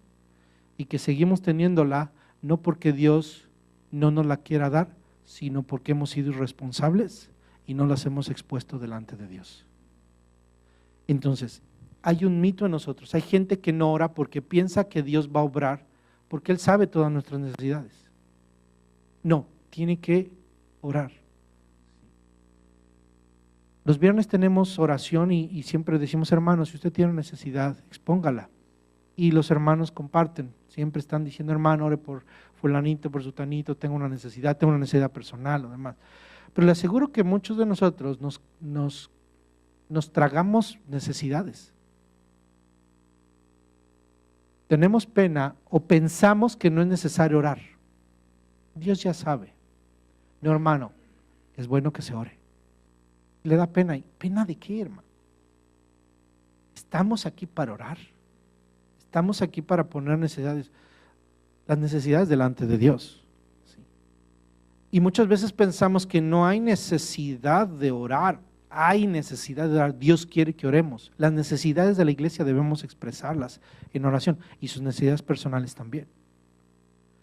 y que seguimos teniéndola no porque Dios no nos la quiera dar, sino porque hemos sido irresponsables y no las hemos expuesto delante de Dios. Entonces, hay un mito en nosotros, hay gente que no ora porque piensa que Dios va a obrar porque Él sabe todas nuestras necesidades. No, tiene que orar. Los viernes tenemos oración y siempre decimos, hermanos, si usted tiene una necesidad, expóngala. Y los hermanos comparten, siempre están diciendo, hermano, ore por fulanito, por sutanito, tengo una necesidad personal o demás. Pero le aseguro que muchos de nosotros nos tragamos necesidades. Tenemos pena o pensamos que no es necesario orar. Dios ya sabe. No, hermano, es bueno que se ore. Le da pena. ¿Y pena de qué, hermano? Estamos aquí para orar. Estamos aquí para poner las necesidades delante de Dios. ¿Sí? Y muchas veces pensamos que no hay necesidad de orar. Hay necesidad de orar. Dios quiere que oremos. Las necesidades de la iglesia debemos expresarlas en oración y sus necesidades personales también.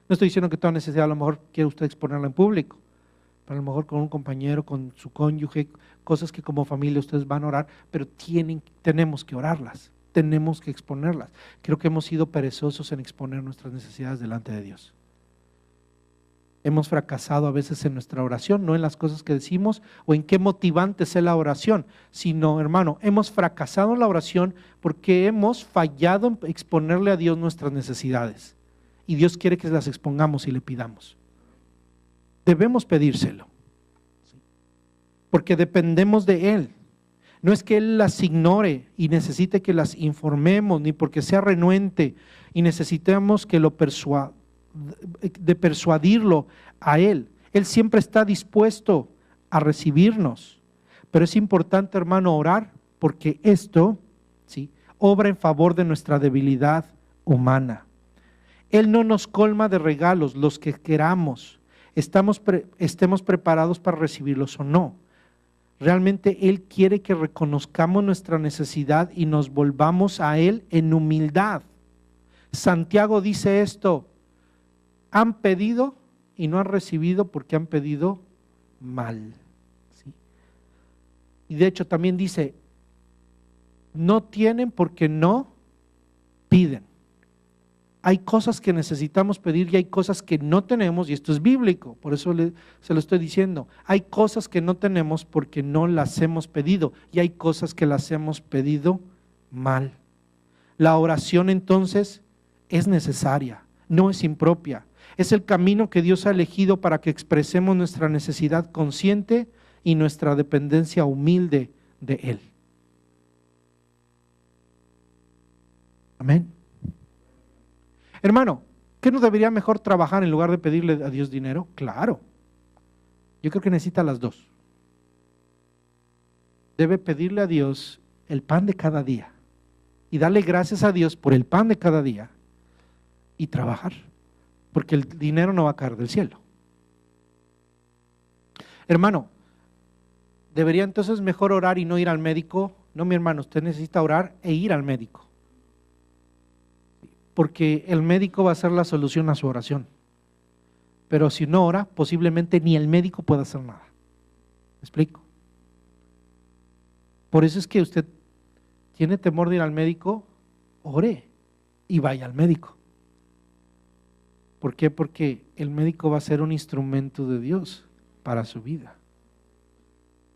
No estoy diciendo que toda necesidad a lo mejor quiere usted exponerla en público, pero a lo mejor con un compañero, con su cónyuge, cosas que como familia ustedes van a orar, pero tenemos que orarlas, tenemos que exponerlas. Creo que hemos sido perezosos en exponer nuestras necesidades delante de Dios. Hemos fracasado a veces en nuestra oración, no en las cosas que decimos o en qué motivante es la oración, sino, hermano, hemos fracasado en la oración porque hemos fallado en exponerle a Dios nuestras necesidades. Y Dios quiere que las expongamos y le pidamos. debemos pedírselo, porque dependemos de Él. No es que Él las ignore y necesite que las informemos, ni porque sea renuente y necesitemos que persuadirlo a Él. Él siempre está dispuesto a recibirnos. Pero es importante, hermano, orar, porque esto, ¿sí?, obra en favor de nuestra debilidad humana. Él no nos colma de regalos los que queramos, estemos preparados para recibirlos o no. Realmente Él quiere que reconozcamos nuestra necesidad y nos volvamos a Él en humildad. Santiago dice esto: han pedido y no han recibido porque han pedido mal. ¿Sí? Y de hecho también dice, no tienen porque no piden. Hay cosas que necesitamos pedir y hay cosas que no tenemos, y esto es bíblico, por eso se lo estoy diciendo. Hay cosas que no tenemos porque no las hemos pedido, y hay cosas que las hemos pedido mal. La oración entonces es necesaria, no es impropia. Es el camino que Dios ha elegido para que expresemos nuestra necesidad consciente y nuestra dependencia humilde de Él. Amén. Hermano, ¿qué no debería mejor trabajar en lugar de pedirle a Dios dinero? Claro, yo creo que necesita las dos. Debe pedirle a Dios el pan de cada día y darle gracias a Dios por el pan de cada día y trabajar, porque el dinero no va a caer del cielo. Hermano, ¿debería entonces mejor orar y no ir al médico? No, mi hermano, usted necesita orar e ir al médico, porque el médico va a ser la solución a su oración. Pero si no ora, posiblemente ni el médico pueda hacer nada. ¿Me explico? Por eso es que usted tiene temor de ir al médico, ore y vaya al médico. ¿Por qué? Porque el médico va a ser un instrumento de Dios para su vida.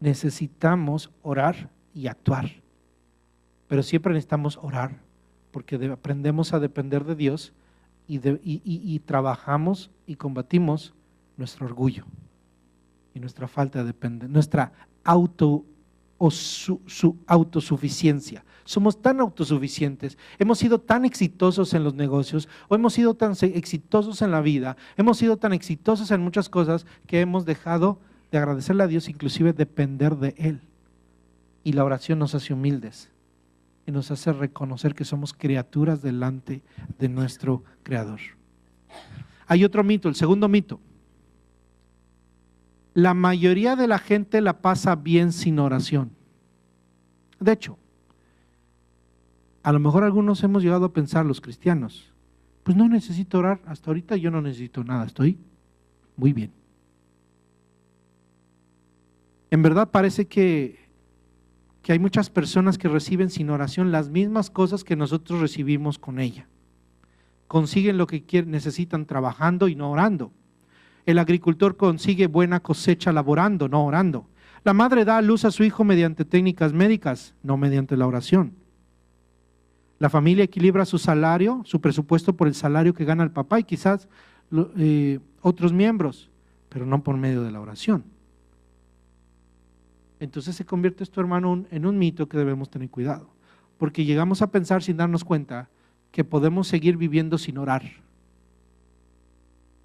Necesitamos orar y actuar, pero siempre necesitamos orar, porque aprendemos a depender de Dios y trabajamos y combatimos nuestro orgullo y nuestra falta de dependencia, nuestra autosuficiencia. Somos tan autosuficientes, hemos sido tan exitosos en los negocios, o hemos sido tan exitosos en la vida, hemos sido tan exitosos en muchas cosas que hemos dejado de agradecerle a Dios, inclusive depender de Él. Y la oración nos hace humildes y nos hace reconocer que somos criaturas delante de nuestro Creador. Hay otro mito, el segundo mito. La mayoría de la gente la pasa bien sin oración. De hecho, a lo mejor algunos hemos llegado a pensar, los cristianos, pues no necesito orar, hasta ahorita yo no necesito nada, estoy muy bien. En verdad parece que hay muchas personas que reciben sin oración las mismas cosas que nosotros recibimos con ella. Consiguen lo que quieren, necesitan trabajando y no orando. El agricultor consigue buena cosecha laborando, no orando. La madre da a luz a su hijo mediante técnicas médicas, no mediante la oración. La familia equilibra su salario, su presupuesto por el salario que gana el papá y quizás otros miembros, pero no por medio de la oración. Entonces se convierte esto, hermano, en un mito que debemos tener cuidado, porque llegamos a pensar sin darnos cuenta que podemos seguir viviendo sin orar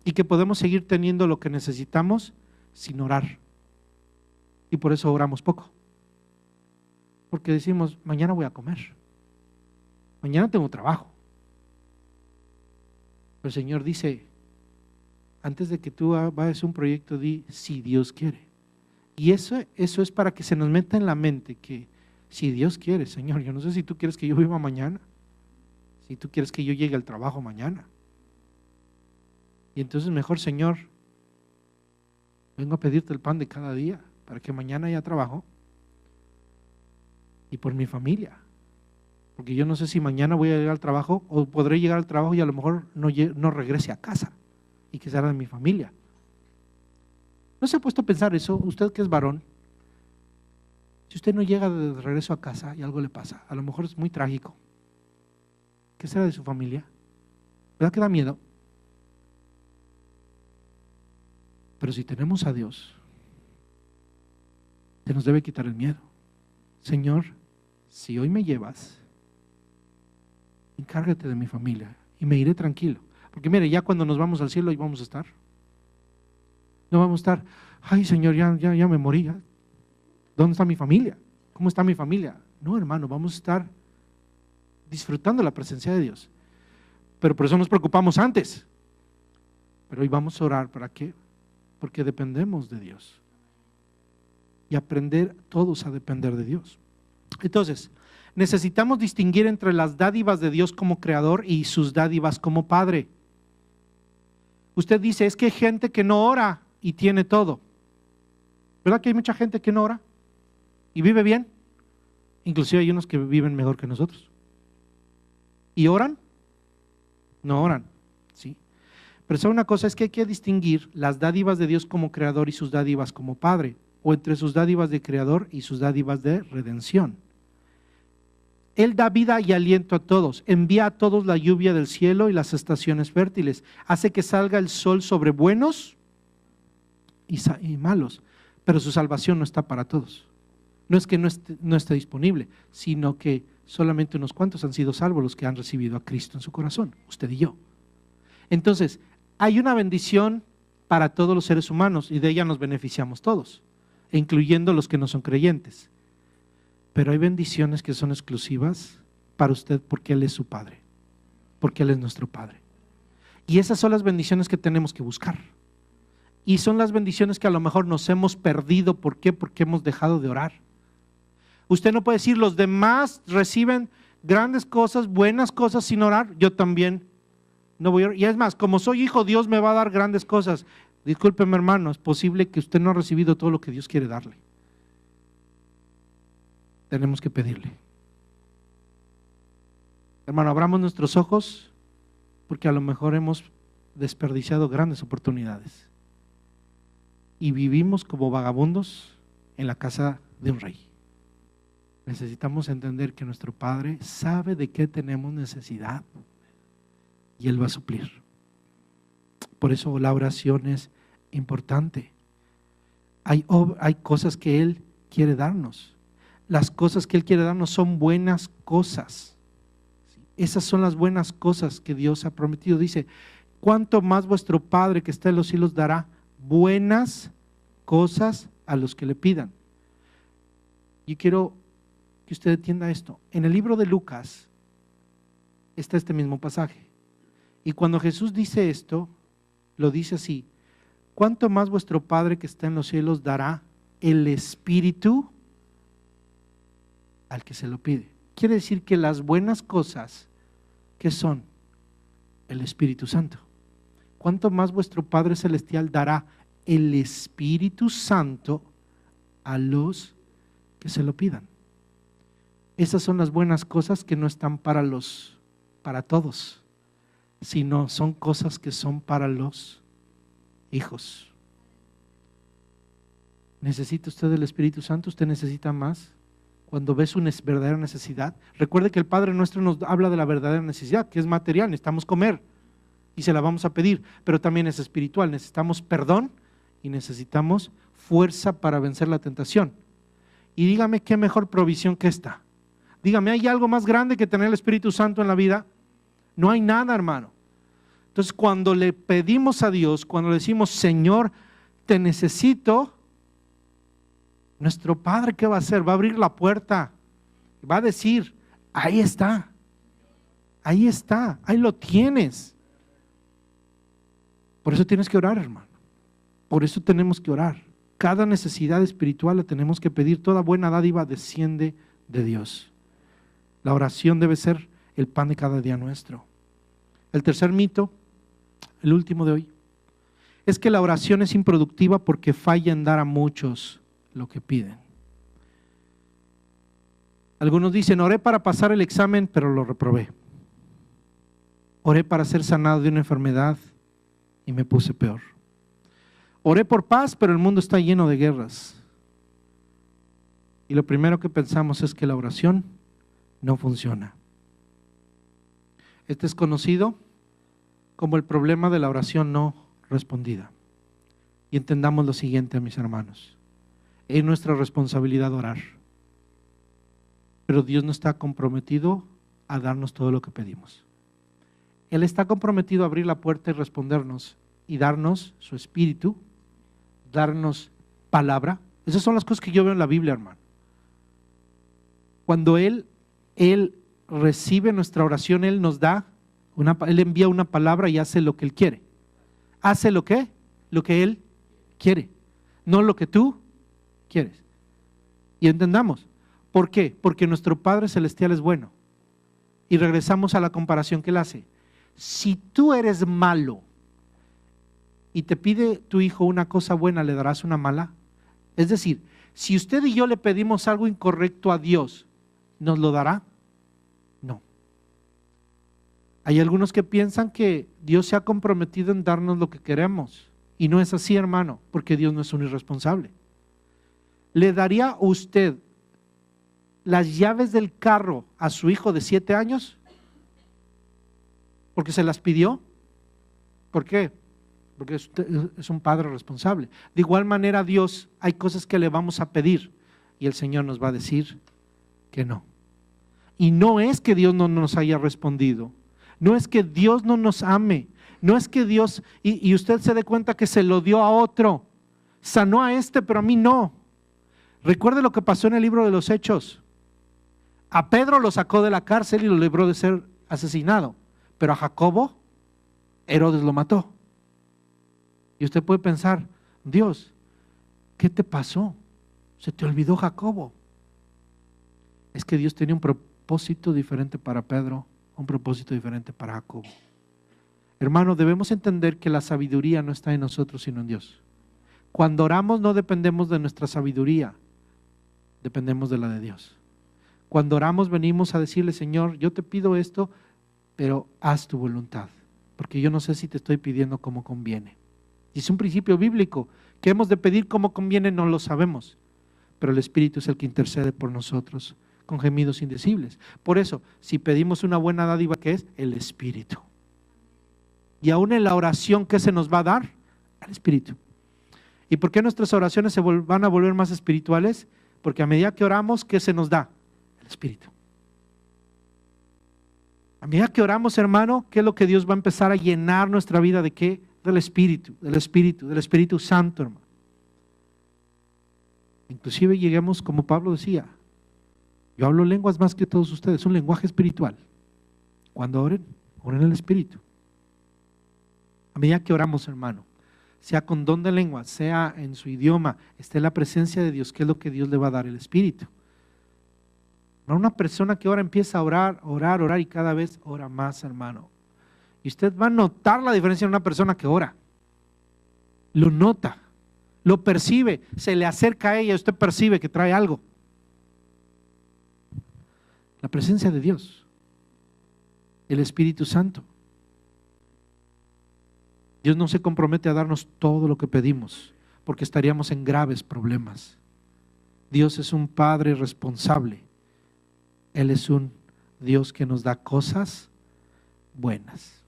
y que podemos seguir teniendo lo que necesitamos sin orar, y por eso oramos poco, porque decimos, mañana voy a comer, mañana tengo trabajo. El Señor dice, antes de que tú vayas a un proyecto, di, si Dios quiere. Y eso es para que se nos meta en la mente que si Dios quiere, Señor, yo no sé si tú quieres que yo viva mañana, si tú quieres que yo llegue al trabajo mañana. Y entonces mejor, Señor, vengo a pedirte el pan de cada día para que mañana haya trabajo y por mi familia. Porque yo no sé si mañana voy a llegar al trabajo o podré llegar al trabajo y a lo mejor no regrese a casa y que sea de mi familia. ¿No se ha puesto a pensar eso? Usted que es varón, si usted no llega de regreso a casa y algo le pasa, a lo mejor es muy trágico. ¿Qué será de su familia? ¿Verdad que da miedo? Pero si tenemos a Dios, se nos debe quitar el miedo. Señor, si hoy me llevas, encárgate de mi familia y me iré tranquilo. Porque mire, ya cuando nos vamos al cielo, ahí vamos a estar. No vamos a estar, ay Señor, ya me morí. ¿Dónde está mi familia? ¿Cómo está mi familia? No, hermano, vamos a estar disfrutando la presencia de Dios. Pero por eso nos preocupamos antes. Pero hoy vamos a orar, ¿para qué? Porque dependemos de Dios. Y aprender todos a depender de Dios. Entonces, necesitamos distinguir entre las dádivas de Dios como creador y sus dádivas como padre. Usted dice, es que hay gente que no ora y tiene todo. ¿Verdad que hay mucha gente que no ora y vive bien? Inclusive hay unos que viven mejor que nosotros. ¿Y oran? No oran, ¿sí? Pero ¿sabe una cosa? Es que hay que distinguir las dádivas de Dios como creador y sus dádivas como padre, o entre sus dádivas de creador y sus dádivas de redención. Él da vida y aliento a todos, envía a todos la lluvia del cielo y las estaciones fértiles, hace que salga el sol sobre buenos y malos, pero su salvación no está para todos. No es que no esté disponible, sino que solamente unos cuantos han sido salvos, los que han recibido a Cristo en su corazón, usted y yo. Entonces, hay una bendición para todos los seres humanos y de ella nos beneficiamos todos, incluyendo los que no son creyentes. Pero hay bendiciones que son exclusivas para usted porque Él es su Padre, porque Él es nuestro Padre. Y esas son las bendiciones que tenemos que buscar. Y son las bendiciones que a lo mejor nos hemos perdido. ¿Por qué? Porque hemos dejado de orar. Usted no puede decir, los demás reciben grandes cosas, buenas cosas sin orar, yo también no voy a orar. Y es más, como soy hijo, Dios me va a dar grandes cosas. Discúlpeme, hermano, es posible que usted no ha recibido todo lo que Dios quiere darle. Tenemos que pedirle. Hermano, abramos nuestros ojos porque a lo mejor hemos desperdiciado grandes oportunidades y vivimos como vagabundos en la casa de un rey. Necesitamos entender que nuestro Padre sabe de qué tenemos necesidad y Él va a suplir. Por eso la oración es importante. Hay cosas que Él quiere darnos. Las cosas que Él quiere darnos son buenas cosas. Esas son las buenas cosas que Dios ha prometido. Dice, ¿cuánto más vuestro Padre que está en los cielos dará buenas cosas a los que le pidan? Yo quiero que usted entienda esto. En el libro de Lucas está este mismo pasaje. Y cuando Jesús dice esto, lo dice así: ¿cuánto más vuestro Padre que está en los cielos dará el Espíritu al que se lo pide? Quiere decir que las buenas cosas, ¿qué son? El Espíritu Santo. ¿Cuánto más vuestro Padre Celestial dará el Espíritu Santo a los que se lo pidan? Esas son las buenas cosas que no están para todos, sino son cosas que son para los hijos. ¿Necesita usted el Espíritu Santo? ¿Usted necesita más? Cuando ves una verdadera necesidad, recuerde que el Padre nuestro nos habla de la verdadera necesidad, que es material, necesitamos comer y se la vamos a pedir, pero también es espiritual, necesitamos perdón y necesitamos fuerza para vencer la tentación. Y dígame qué mejor provisión que esta. Dígame, ¿hay algo más grande que tener el Espíritu Santo en la vida? No hay nada, hermano. Entonces, cuando le pedimos a Dios, cuando le decimos, Señor, te necesito, nuestro Padre, ¿qué va a hacer? Va a abrir la puerta, va a decir, ahí está, ahí lo tienes. Por eso tienes que orar, hermano. Por eso tenemos que orar. Cada necesidad espiritual la tenemos que pedir. Toda buena dádiva desciende de Dios. La oración debe ser el pan de cada día nuestro. El tercer mito, el último de hoy, es que la oración es improductiva porque falla en dar a muchos lo que piden. Algunos dicen, oré para pasar el examen, pero lo reprobé. Oré para ser sanado de una enfermedad y me puse peor. Oré por paz, pero el mundo está lleno de guerras. Y lo primero que pensamos es que la oración no funciona. Este es conocido como el problema de la oración no respondida. Y entendamos lo siguiente, mis hermanos. Es nuestra responsabilidad orar. Pero Dios no está comprometido a darnos todo lo que pedimos. Él está comprometido a abrir la puerta y respondernos y darnos su espíritu, darnos palabra. Esas son las cosas que yo veo en la Biblia, hermano. Cuando Él recibe nuestra oración, Él nos da, Él envía una palabra y hace lo que Él quiere. Hace lo que Él quiere, no lo que tú quieres. Y entendamos, ¿por qué? Porque nuestro Padre Celestial es bueno. Y regresamos a la comparación que Él hace. Si tú eres malo y te pide tu hijo una cosa buena, ¿le darás una mala? Es decir, si usted y yo le pedimos algo incorrecto a Dios, ¿nos lo dará? No. Hay algunos que piensan que Dios se ha comprometido en darnos lo que queremos. Y no es así, hermano, porque Dios no es un irresponsable. ¿Le daría usted las llaves del carro a su hijo de 7 años? ¿Porque se las pidió? ¿Por qué? Porque es un padre responsable. De igual manera, a Dios hay cosas que le vamos a pedir y el Señor nos va a decir que no. Y no es que Dios no nos haya respondido, no es que Dios no nos ame, no es que Dios, y usted se dé cuenta que se lo dio a otro, sanó a este pero a mí no. Recuerde lo que pasó en el libro de los Hechos. A Pedro lo sacó de la cárcel y lo libró de ser asesinado, pero a Jacobo, Herodes lo mató. Y usted puede pensar, Dios, ¿qué te pasó? Se te olvidó Jacobo. Es que Dios tenía un propósito diferente para Pedro, un propósito diferente para Jacobo. Hermano, debemos entender que la sabiduría no está en nosotros, sino en Dios. Cuando oramos no dependemos de nuestra sabiduría, dependemos de la de Dios. Cuando oramos venimos a decirle, Señor, yo te pido esto, pero haz tu voluntad, porque yo no sé si te estoy pidiendo como conviene. Y es un principio bíblico, que hemos de pedir como conviene, no lo sabemos, pero el Espíritu es el que intercede por nosotros con gemidos indecibles. Por eso, si pedimos una buena dádiva, ¿qué es? El Espíritu. Y aún en la oración, ¿qué se nos va a dar? Al Espíritu. ¿Y por qué nuestras oraciones se van a volver más espirituales? Porque a medida que oramos, ¿qué se nos da? El Espíritu. A medida que oramos, hermano, ¿qué es lo que Dios va a empezar a llenar nuestra vida? ¿De qué? Del Espíritu, del Espíritu, del Espíritu Santo, hermano. Inclusive lleguemos, como Pablo decía, yo hablo lenguas más que todos ustedes, un lenguaje espiritual. Cuando oren, oren en el Espíritu. A medida que oramos, hermano, sea con don de lengua, sea en su idioma, esté la presencia de Dios, ¿qué es lo que Dios le va a dar? El Espíritu. No, una persona que ahora empieza a orar y cada vez ora más, hermano. Y usted va a notar la diferencia en una persona que ora. Lo nota, lo percibe, se le acerca a ella, usted percibe que trae algo. La presencia de Dios, el Espíritu Santo. Dios no se compromete a darnos todo lo que pedimos, porque estaríamos en graves problemas. Dios es un Padre responsable. Él es un Dios que nos da cosas buenas.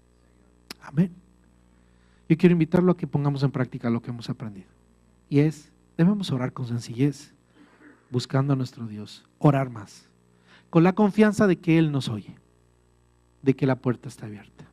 Amén. Yo quiero invitarlo a que pongamos en práctica lo que hemos aprendido. Y debemos orar con sencillez, buscando a nuestro Dios. Orar más, con la confianza de que Él nos oye, de que la puerta está abierta.